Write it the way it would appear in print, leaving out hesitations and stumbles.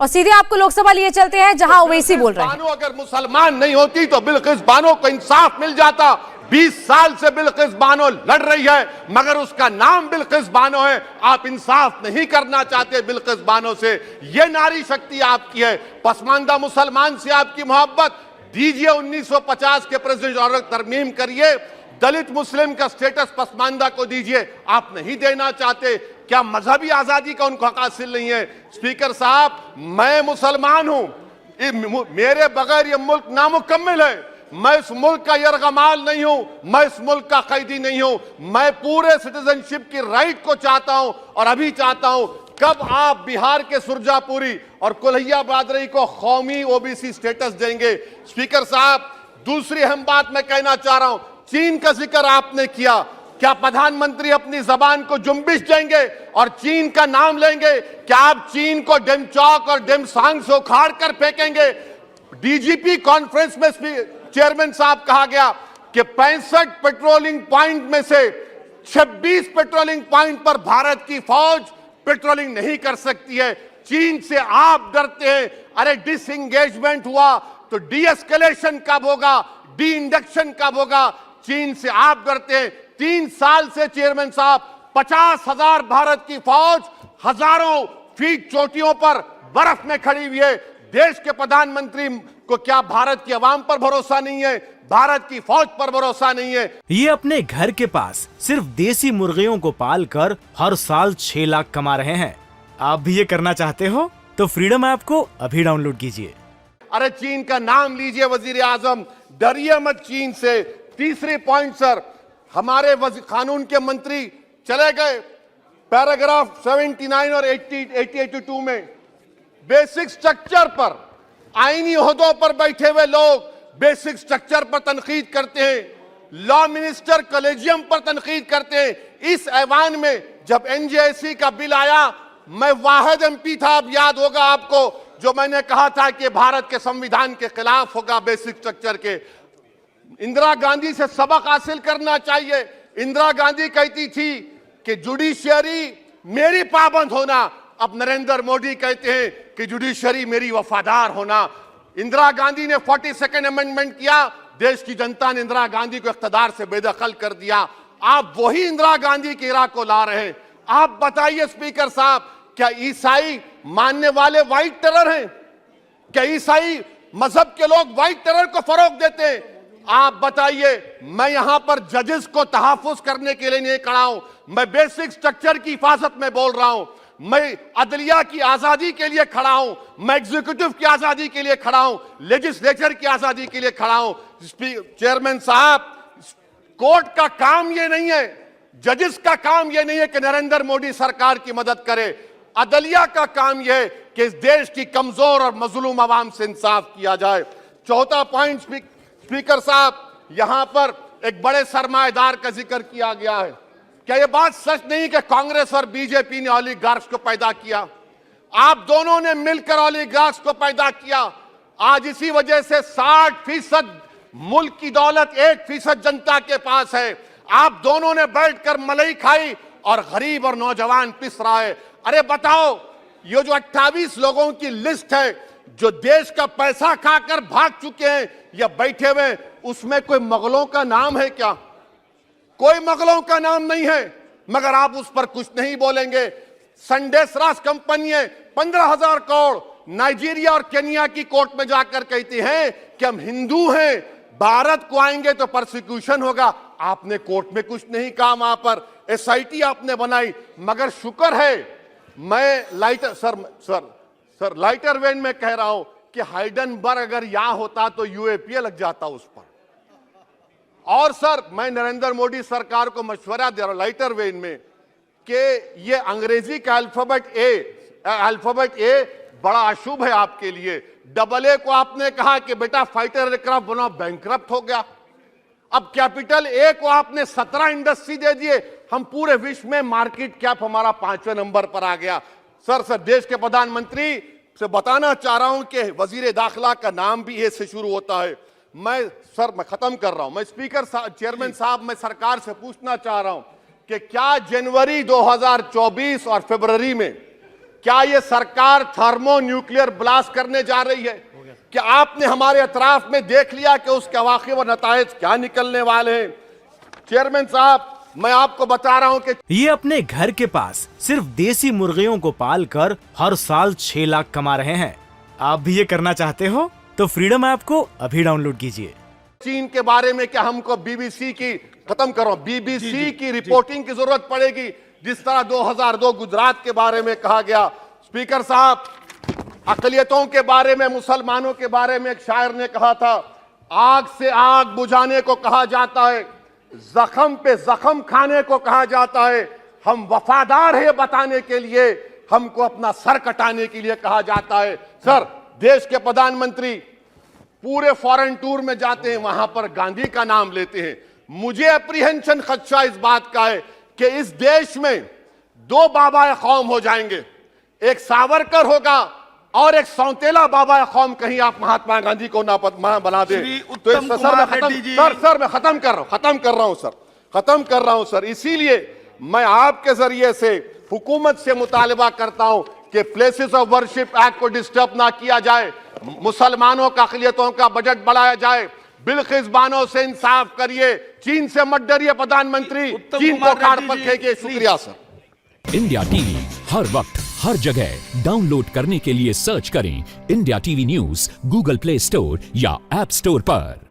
और सीधे आपको लोकसभा लिए चलते हैं जहां ओवैसी बोल रहे हैं। अगर मुसलमान नहीं होती तो बिल्किस बानो को इंसाफ मिल जाता। 20 साल से बिल्किस बानो लड़ रही है, मगर उसका नाम बिल्किस बानो है। आप इंसाफ नहीं करना चाहते बिल्किस बानो से। यह नारी शक्ति आपकी है। पसमानदा मुसलमान से आपकी मोहब्बत, दीजिए 1950 के प्रेसिडेंट ऑर्डर तरमीम करिए, दलित मुस्लिम का स्टेटस पसमानदा को दीजिए। आप नहीं देना चाहते। क्या मजहबी आजादी का उनको हक हासिल नहीं है? स्पीकर साहब, मैं मुसलमान हूं, मेरे बगैर ये मुल्क नामुकम्मिल है। मैं इस मुल्क का यरगमाल नहीं हूं, मैं इस मुल्क का कैदी नहीं हूं। मैं पूरे सिटीजनशिप की राइट को चाहता हूं और अभी चाहता हूं। कब आप बिहार के सुरजापुरी और कोल्हिया बादरी को कौमी ओबीसी स्टेटस देंगे? स्पीकर साहब, दूसरी अहम बात मैं कहना चाह रहा हूं। चीन का जिक्र आपने किया। क्या प्रधानमंत्री अपनी जबान को जुम्बिश देंगे और चीन का नाम लेंगे? क्या आप चीन को डेमचौक और डेमसांग से उखाड़ कर फेंकेंगे? डीजीपी कॉन्फ्रेंस में चेयरमैन साहब कहा गया कि 65 पेट्रोलिंग पॉइंट में से 26 पेट्रोलिंग पॉइंट पर भारत की फौज पेट्रोलिंग नहीं कर सकती है। चीन से आप डरते हैं। अरे डिसएंगेजमेंट हुआ तो डी-एस्केलेशन कब होगा? डी इंडक्शन कब होगा? चीन से आप डरते हैं। 3 साल से चेयरमैन साहब 50,000 भारत की फौज हजारों फीट चोटियों पर बर्फ में खड़ी हुई है। देश के प्रधानमंत्री को क्या भारत की आवाम पर भरोसा नहीं है? भारत की फौज पर भरोसा नहीं है? ये अपने घर के पास सिर्फ देसी मुर्गियों को पाल कर हर साल 6 लाख कमा रहे हैं। आप भी ये करना चाहते हो तो फ्रीडम ऐप को अभी डाउनलोड कीजिए। अरे चीन का नाम लीजिए वजीर आजम, डरिए मत चीन से। तीसरी पॉइंट सर, हमारे कानून के मंत्री चले गए। पैराग्राफ 79 और 82 में बेसिक स्ट्रक्चर पर, आईनी ओहदों पर बैठे हुए लोग बेसिक स्ट्रक्चर पर तनकीद करते हैं। लॉ मिनिस्टर कॉलेजियम पर तनकीद करते हैं। इस ऐवान में जब एनजेसी का बिल आया, मैं वाहिद एमपी था, अब याद होगा आपको, जो मैंने कहा था कि भारत के संविधान के खिलाफ होगा बेसिक स्ट्रक्चर के। इंदिरा गांधी से सबक हासिल करना चाहिए। इंदिरा गांधी कहती थी कि जुडिशियरी मेरी पाबंद होना। अब नरेंद्र मोदी कहते हैं कि जुडिशियरी मेरी वफादार होना। इंदिरा गांधी ने 42nd अमेंडमेंट किया, देश की जनता ने इंदिरा गांधी को इख्तियार से बेदखल कर दिया। आप वही इंदिरा गांधी की इरा को ला रहे हैं। आप बताइए स्पीकर साहब, क्या ईसाई मानने वाले व्हाइट टेरर हैं? क्या ईसाई मजहब के लोग व्हाइट टेरर को फरोग देते हैं? आप बताइए। मैं यहां पर जजेस को तहफ्फुज करने के लिए नहीं खड़ा हूं, मैं बेसिक स्ट्रक्चर की हिफाजत में बोल रहा हूं। मैं अदलिया की आजादी के लिए खड़ा हूं, मैं एग्जीक्यूटिव की आजादी के लिए खड़ा हूं, लेजिस्लेचर की आजादी के लिए खड़ा हूं। चेयरमैन साहब, कोर्ट का काम यह नहीं है, जजेस का काम यह नहीं है कि नरेंद्र मोदी सरकार की मदद करे। अदलिया का काम यह है कि इस देश की कमजोर और मजलूम आवाम से इंसाफ किया जाए। चौथा पॉइंट स्पीकर साहब, यहां पर एक बड़े सरमाएदार का जिक्र किया गया है। क्या यह बात सच नहीं कि कांग्रेस और बीजेपी ने ओलिगार्क्स को पैदा किया? आप दोनों ने मिलकर ओलिगार्क्स को पैदा किया। आज इसी वजह से 60% मुल्क की दौलत 1% जनता के पास है। आप दोनों ने बैठकर मलाई खाई और गरीब और नौजवान पिस रहा है। अरे बताओ, ये जो 28 लोगों की लिस्ट है जो देश का पैसा खाकर भाग चुके हैं या बैठे हुए, उसमें कोई मुगलों का नाम है क्या? कोई मुगलों का नाम नहीं है, मगर आप उस पर कुछ नहीं बोलेंगे। संडेसरास कंपनी है, 15,000 करोड़ नाइजीरिया और केनिया की कोर्ट में जाकर कहती हैं कि हम हिंदू हैं, भारत को आएंगे तो परसिक्यूशन होगा। आपने कोर्ट में कुछ नहीं कहा, वहां पर एसआईटी आपने बनाई। मगर शुक्र है, मैं लाइटर वेन में कह रहा हूं कि हाइडनबर्ग अगर यहां होता तो यूएपीए लग जाता उस पर। और सर, मैं नरेंद्र मोदी सरकार को मशवरा दे रहा हूं लाइटर वेन में कि ये अंग्रेजी का अल्फाबेट ए बड़ा अशुभ है आपके लिए। AA को आपने कहा कि बेटा फाइटर एयरक्राफ्ट बनाओ, बैंकरप्ट हो गया। अब कैपिटल ए को आपने 17 इंडस्ट्री दे दिए, हम पूरे विश्व में मार्केट कैप हमारा 5वें नंबर पर आ गया। सर, देश के प्रधानमंत्री से बताना चाह रहा हूं कि वजीर दाखिला का नाम भी ए से शुरू होता है। मैं खत्म कर रहा हूं। मैं चेयरमैन साहब, मैं सरकार से पूछना चाह रहा हूं कि क्या जनवरी 2024 और फरवरी में क्या ये सरकार थर्मो न्यूक्लियर ब्लास्ट करने जा रही है? क्या आपने हमारे अतराफ में देख लिया कि उसके अवाक़िब व नताइज क्या निकलने वाले हैं? चेयरमैन साहब, मैं आपको बता रहा हूं कि ये अपने घर के पास सिर्फ देसी मुर्गियों को पाल कर हर साल 6 लाख कमा रहे हैं। आप भी ये करना चाहते हो तो फ्रीडम ऐप को अभी डाउनलोड कीजिए। चीन के बारे में क्या हमको बीबीसी की की रिपोर्टिंग की जरूरत पड़ेगी, जिस तरह 2002 गुजरात के बारे में कहा गया? स्पीकर साहब, अकलियतों के बारे में, मुसलमानों के बारे में एक शायर ने कहा था, आग से आग बुझाने को कहा जाता है, जख्म पे जख्म खाने को कहा जाता है, हम वफादार है बताने के लिए, हमको अपना सर कटाने के लिए कहा जाता है। सर, देश के प्रधानमंत्री पूरे फॉरेन टूर में जाते हैं, वहां पर गांधी का नाम लेते हैं। मुझे अप्रीहेंशन, खदशा इस बात का है कि इस देश में 2 बाबा कौम हो जाएंगे, एक सावरकर होगा और एक सौतेला बाबा कौम। कहीं आप महात्मा गांधी को ना बना दे तो सर मैं खत्म कर रहा हूं सर। इसीलिए मैं आपके जरिए से हुकूमत से मुतालबा करता हूं कि प्लेसेस ऑफ वर्शिप एक्ट को डिस्टर्ब ना किया जाए, मुसलमानों का अक़लियतों का बजट बढ़ाया जाए, बिल्किस बानो से इंसाफ करिए, चीन से मत डरिए प्रधानमंत्री, चीन को काट रखेंगे। शुक्रिया सर। इंडिया टीवी हर वक्त हर जगह डाउनलोड करने के लिए सर्च करें India TV news Google play store या ऐप स्टोर पर।